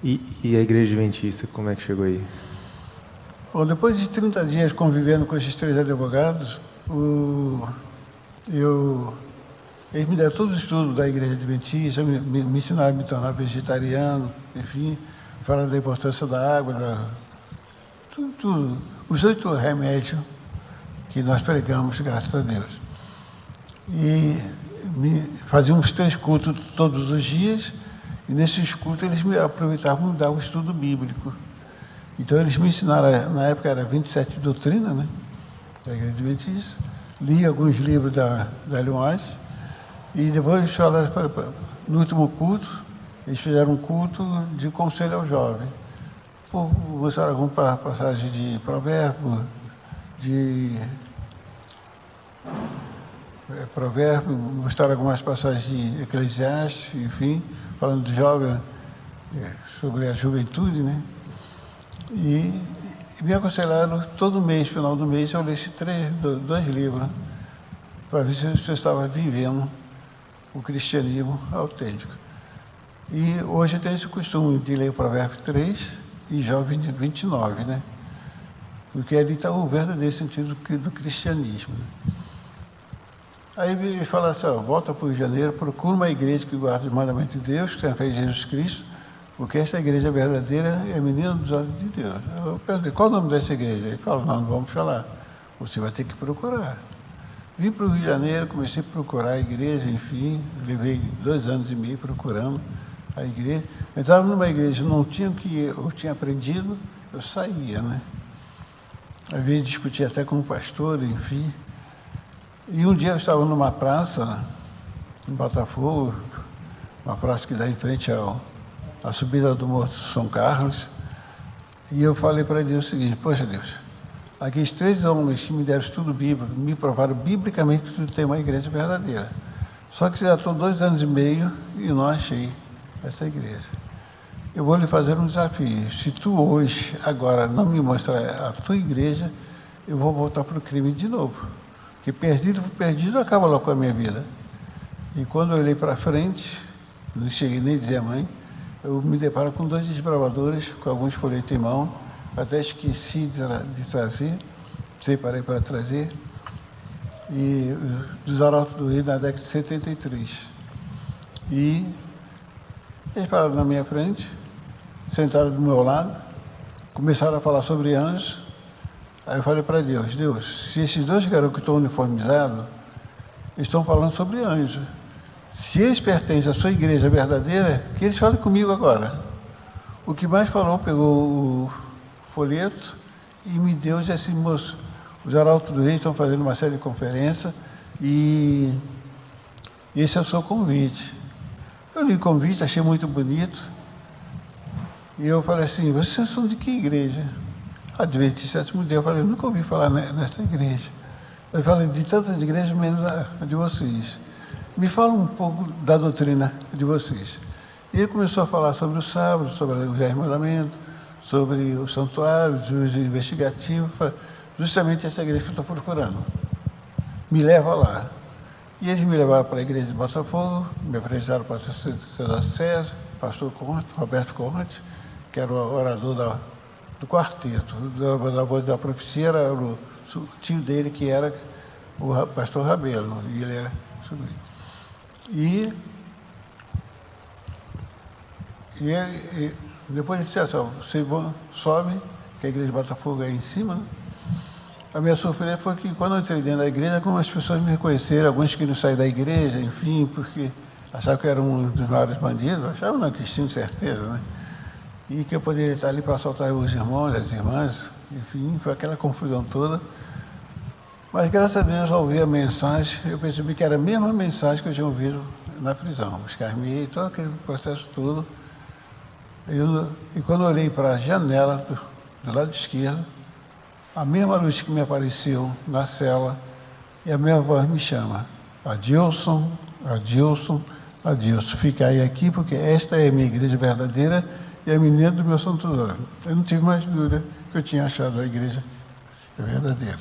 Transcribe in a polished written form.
E a Igreja Adventista, como é que chegou aí? Bom, depois de 30 dias convivendo com esses 3 advogados, eles me deram todo o estudo da Igreja Adventista, me ensinaram a me tornar vegetariano, enfim, falaram da importância da água, tudo. Os 8 remédios que nós pregamos, graças a Deus. E fazíamos 3 cultos todos os dias, e nesses cultos eles me aproveitavam para me dar o estudo bíblico. Então eles me ensinaram, na época era 27 doutrina, né, da Igreja Adventista, li alguns livros da Ellen White, e depois falaram, no último culto, eles fizeram um culto de conselho ao jovem. Mostraram alguma passagem de provérbio, mostraram algumas passagens de Eclesiastes, enfim, falando do jovem, sobre a juventude, né? E me aconselharam, todo mês, final do mês, eu lesse 2 livros, para ver se eu estava vivendo o cristianismo autêntico. E hoje eu tenho esse costume de ler o Provérbio 3 e Jó 29, né? Porque ali está o verdadeiro sentido do cristianismo. Aí eles falaram assim, volta para o Rio de Janeiro, procura uma igreja que guarda os mandamentos de Deus, que tem a fé em Jesus Cristo, porque esta igreja verdadeira é a menina dos olhos de Deus. Eu perguntei, qual o nome dessa igreja? Ele falou, não vamos falar, você vai ter que procurar. Vim para o Rio de Janeiro, comecei a procurar a igreja, enfim, levei 2 anos e meio procurando a igreja. Eu entrava numa igreja, não tinha o que eu tinha aprendido, eu saía, né? Às vezes discutia até com o pastor, enfim. E um dia eu estava numa praça, em Botafogo, uma praça que dá em frente à subida do Morro São Carlos, e eu falei para Deus o seguinte, poxa Deus, aqueles 3 homens que me deram estudo bíblico, me provaram biblicamente que tu tem uma igreja verdadeira. Só que já estou 2 anos e meio e não achei essa igreja. Eu vou lhe fazer um desafio. Se tu hoje, agora, não me mostrar a tua igreja, eu vou voltar para o crime de novo. Porque perdido por perdido acaba logo com a minha vida. E quando eu olhei para frente, não cheguei nem a dizer a mãe, eu me deparo com 2 desbravadores, com alguns folhetos em mão, até esqueci de trazer, separei para trazer, e dos Arautos do Rio na década de 73. E eles pararam na minha frente, sentaram do meu lado, começaram a falar sobre anjos. Aí eu falei para Deus, Deus, se esses 2 garotos que estão uniformizados estão falando sobre anjos, se eles pertencem à sua igreja verdadeira, que eles falem comigo agora. O que mais falou, pegou o folheto e me deu, disse assim, moço, os Arautos do Rei estão fazendo uma série de conferências e esse é o seu convite. Eu li o convite, achei muito bonito. E eu falei assim, vocês são de que igreja? Adventista Sétimo Dia. Eu falei, eu nunca ouvi falar nesta igreja. Eu falei, de tantas igrejas, menos a de vocês. Me fala um pouco da doutrina de vocês. E ele começou a falar sobre o sábado, sobre os 10 mandamentos, sobre o santuário, os juízes investigativos, justamente essa igreja que eu estou procurando. Me leva lá. E eles me levaram para a igreja de Botafogo, me apresentaram para o pastor César César, pastor Roberto Conte, que era o orador do quarteto. Da voz da profecia era o tio dele, que era o pastor Rabelo, e ele era sobrinho. E depois ele disse assim, você sobe, que a igreja de Botafogo é aí em cima, né? A minha surpresa foi que, quando eu entrei dentro da igreja, como as pessoas me reconheceram, alguns queriam sair da igreja, enfim, porque achavam que eu era um dos maiores bandidos, achavam não, que tinham certeza, né? E que eu poderia estar ali para assaltar os irmãos, as irmãs, enfim, foi aquela confusão toda. Mas, graças a Deus, ao ouvir a mensagem, eu percebi que era a mesma mensagem que eu tinha ouvido na prisão, os carmeiros, todo aquele processo todo. E quando eu olhei para a janela do lado esquerdo, a mesma luz que me apareceu na cela, e a mesma voz me chama, Adilson, Adilson, Adilson, fica aí aqui, porque esta é a minha igreja verdadeira e a menina do meu santuário. Eu não tive mais dúvida que eu tinha achado a igreja verdadeira.